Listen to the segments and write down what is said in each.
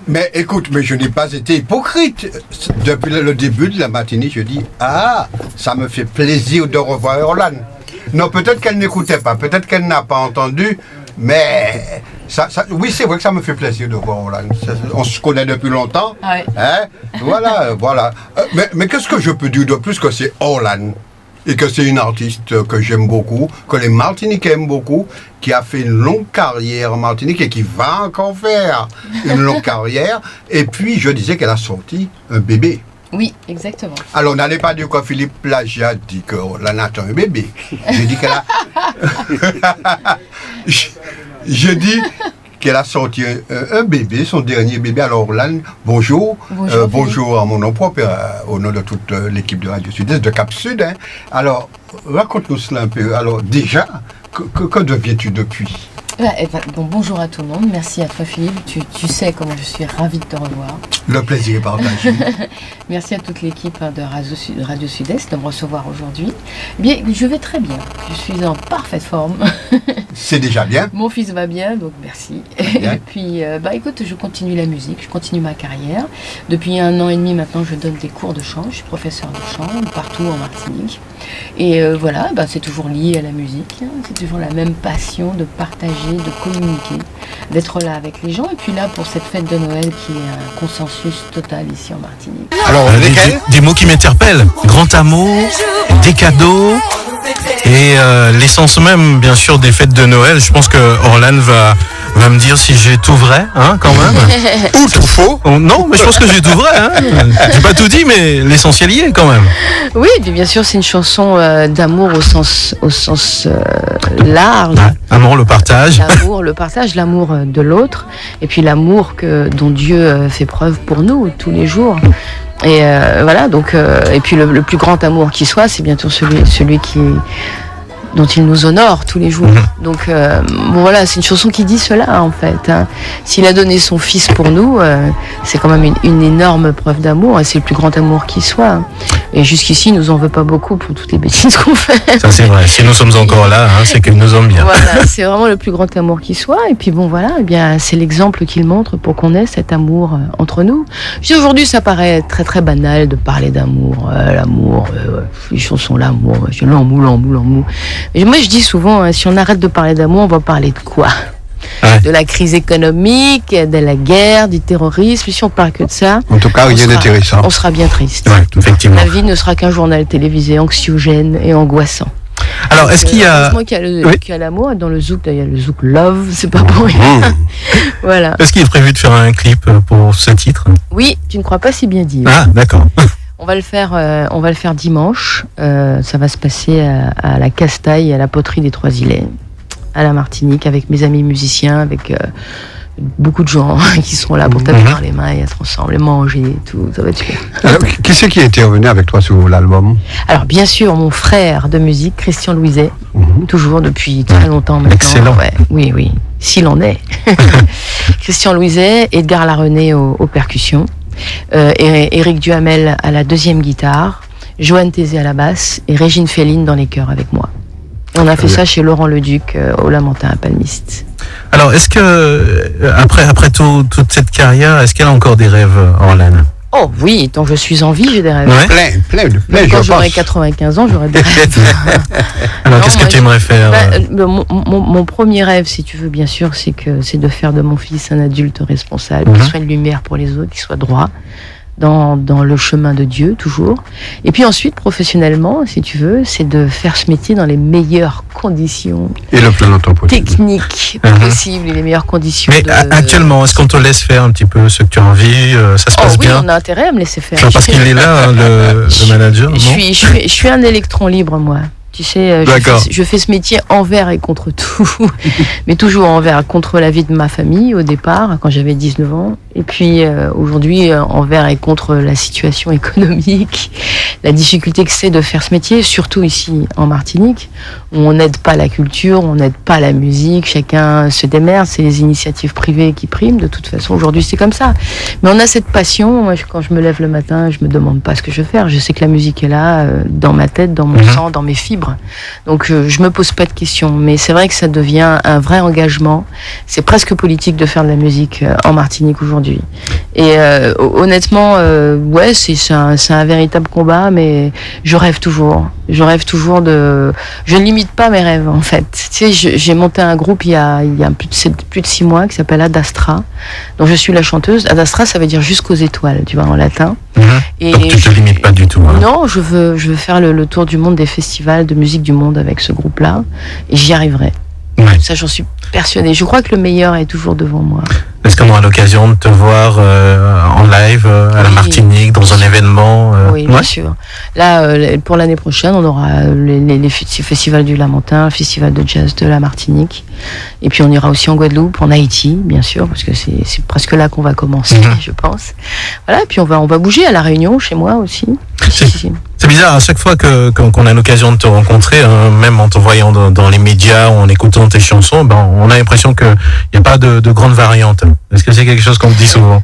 Mais écoute, mais je n'ai pas été hypocrite. Depuis le début de la matinée, je dis, ça me fait plaisir de revoir Orlan. Non, peut-être qu'elle n'écoutait pas, peut-être qu'elle n'a pas entendu, mais oui, c'est vrai que ça me fait plaisir de voir Orlan. On se connaît depuis longtemps. Ouais. Hein? Voilà. Mais qu'est-ce que je peux dire de plus que c'est Orlan? Et que c'est une artiste que j'aime beaucoup, que les Martiniquais aiment beaucoup, qui a fait une longue carrière en Martinique et qui va encore faire une longue carrière. Et puis, je disais qu'elle a sorti un bébé. Oui, exactement. Alors, n'allez pas dire que Philippe Plagiat dit qu'Orlan attend un bébé. J'ai dit qu'elle a... Je dis qu'elle a sorti un bébé, son dernier bébé. Alors, Orlan, bonjour. Bonjour à mon nom propre, au nom de toute l'équipe de Radio Sud-Est, de Cap Sud. Hein. Alors, raconte-nous cela un peu. Alors, déjà, que deviens-tu depuis? Bonjour à tout le monde. Merci à toi, Philippe. Tu sais comment je suis ravie de te revoir. Le plaisir est partagé. Merci à toute l'équipe de Radio Sud-Est de me recevoir aujourd'hui. Bien, je vais très bien. Je suis en parfaite forme. C'est déjà bien. Mon fils va bien, donc merci. Bien. Et puis, écoute, je continue la musique, je continue ma carrière. Depuis 1 an et demi maintenant, je donne des cours de chant. Je suis professeur de chant partout en Martinique. Et c'est toujours lié à la musique. Hein. C'est toujours la même passion de partager, de communiquer, d'être là avec les gens. Et puis là, pour cette fête de Noël qui est un consensus total ici en Martinique. Alors, des mots qui m'interpellent. Grand amour, des cadeaux et l'essence même, bien sûr, des fêtes de Noël. Je pense que Orlan va me dire si j'ai tout vrai, hein, quand même. Ou tout faux. Non, mais je pense que j'ai tout vrai. Hein. J'ai pas tout dit, mais l'essentiel y est quand même. Oui, bien sûr, c'est une chanson d'amour au sens large. Amour, le partage. L'amour, le partage, l'amour de l'autre, et puis l'amour dont Dieu fait preuve pour nous tous les jours. Et donc, et puis le plus grand amour qui soit, c'est bientôt celui dont il nous honore tous les jours. Donc c'est une chanson qui dit cela en fait. Hein. S'il a donné son fils pour nous, c'est quand même une énorme preuve d'amour, et c'est le plus grand amour qui soit. Et jusqu'ici, il nous en veut pas beaucoup pour toutes les bêtises qu'on fait. Ça c'est vrai. Si nous sommes encore là, c'est qu'il nous aime bien. Voilà, c'est vraiment le plus grand amour qui soit. Et puis c'est l'exemple qu'il montre pour qu'on ait cet amour entre nous. Aujourd'hui, ça paraît très très banal de parler d'amour, l'amour, les chansons l'amour, l'amour. Mais moi, je dis souvent, si on arrête de parler d'amour, on va parler de quoi ? Ouais. De la crise économique, de la guerre, du terrorisme. Si on parle que de ça, En tout cas, rien d'intéressant. on sera bien triste. Ouais, effectivement. La vie ne sera qu'un journal télévisé anxiogène et angoissant. Alors, est-ce qu'il y a... Heureusement qu'il y a l'amour. Dans le zouk, il y a le zouk love, c'est pas pour rien. Voilà. Est-ce qu'il est prévu de faire un clip pour ce titre ? Oui, tu ne crois pas si bien dire. Ah, d'accord. On va le faire dimanche. Ça va se passer à la Castaille, à la poterie des Trois-Îlets, à la Martinique, avec mes amis musiciens, avec beaucoup de gens qui seront là pour taper dans les mains et être ensemble, et manger et tout. Ça va être super. Alors, qui c'est qui est intervenu avec toi sur l'album? Alors, bien sûr, mon frère de musique, Christian Louiset, toujours depuis très longtemps maintenant. Excellent. Ouais, oui, s'il en est. Christian Louiset, Edgar Larenais aux percussions. Éric Duhamel à la deuxième guitare, Joanne Thésée à la basse et Régine Féline dans les chœurs avec moi. On a fait ça chez Laurent Leduc au Lamentin à Palmiste. Alors, est-ce que, après toute cette carrière, est-ce qu'elle a encore des rêves, Orlan ? Oh oui, tant que je suis en vie, j'ai des rêves. Ouais. Plein, Même quand je j'aurai pense. 95 ans, j'aurai des rêves. Alors, qu'est-ce que tu aimerais faire Mon premier rêve, si tu veux, bien sûr, c'est de faire de mon fils un adulte responsable, qui soit une lumière pour les autres, qui soit droit, dans le chemin de Dieu, toujours. Et puis ensuite, professionnellement, si tu veux, c'est de faire ce métier dans les meilleures conditions Et le plus longtemps possible. techniques possibles et les meilleures conditions. Mais actuellement, est-ce qu'on te laisse faire un petit peu ce que tu as envie ? Ça se passe oui, bien ? on a intérêt à me laisser faire. Parce qu'il est là, le manager, non ? Je suis un électron libre, moi. Tu sais, je fais ce métier envers et contre tout, mais toujours envers, contre la vie de ma famille au départ, quand j'avais 19 ans, et puis aujourd'hui envers et contre la situation économique, la difficulté que c'est de faire ce métier, surtout ici en Martinique, où on n'aide pas la culture, on n'aide pas la musique, chacun se démerde, c'est les initiatives privées qui priment, de toute façon aujourd'hui c'est comme ça. Mais on a cette passion, moi quand je me lève le matin, je me demande pas ce que je vais faire, je sais que la musique est là, dans ma tête, dans mon sang, dans mes fibres. vivre. Donc je me pose pas de questions, mais c'est vrai que ça devient un vrai engagement. C'est presque politique de faire de la musique en Martinique aujourd'hui. Et honnêtement, ouais, c'est un véritable combat, mais je rêve toujours. Je ne limite pas mes rêves en fait. Tu sais, j'ai monté un groupe il y a plus de 6 mois qui s'appelle Ad Astra, dont je suis la chanteuse. Ad Astra, ça veut dire jusqu'aux étoiles, tu vois, en latin. Et donc tu te limites pas du tout. Hein. Non, je veux faire le tour du monde des festivals de musique du monde avec ce groupe-là, et j'y arriverai. Ouais. Ça, j'en suis persuadée. Je crois que le meilleur est toujours devant moi. Est-ce qu'on aura l'occasion de te voir en live à la Martinique, dans un événement Oui, bien sûr. Là, pour l'année prochaine, on aura les festivals du Lamentin, le festival de jazz de la Martinique. Et puis on ira aussi en Guadeloupe, en Haïti, bien sûr, parce que c'est presque là qu'on va commencer, je pense. Voilà, et puis on va bouger à La Réunion, chez moi aussi. C'est bizarre, à chaque fois qu'on a l'occasion de te rencontrer, même en te voyant dans les médias ou en écoutant tes chansons, on a l'impression qu'il n'y a pas de grande variante. Est-ce que c'est quelque chose qu'on te dit souvent?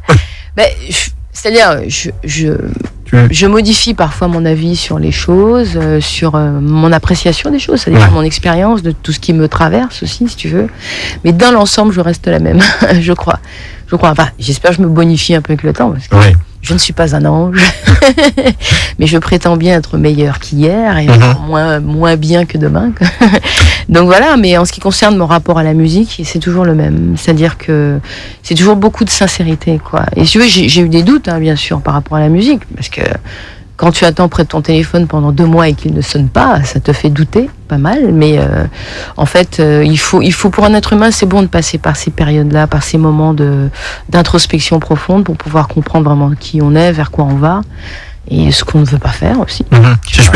C'est-à-dire, je modifie parfois mon avis sur les choses, sur mon appréciation des choses, c'est-à-dire mon expérience de tout ce qui me traverse aussi, si tu veux. Mais dans l'ensemble, je reste la même, je crois. Enfin, j'espère que je me bonifie un peu avec le temps, parce que je ne suis pas un ange, mais je prétends bien être meilleur qu'hier et moins bien que demain. Donc voilà, mais en ce qui concerne mon rapport à la musique, c'est toujours le même. C'est-à-dire que c'est toujours beaucoup de sincérité, quoi. Et si tu veux, j'ai eu des doutes, bien sûr, par rapport à la musique, parce que quand tu attends près de ton téléphone pendant 2 mois et qu'il ne sonne pas, ça te fait douter pas mal. Mais en fait, il faut pour un être humain, c'est bon de passer par ces périodes-là, par ces moments d'introspection profonde pour pouvoir comprendre vraiment qui on est, vers quoi on va et ce qu'on ne veut pas faire aussi.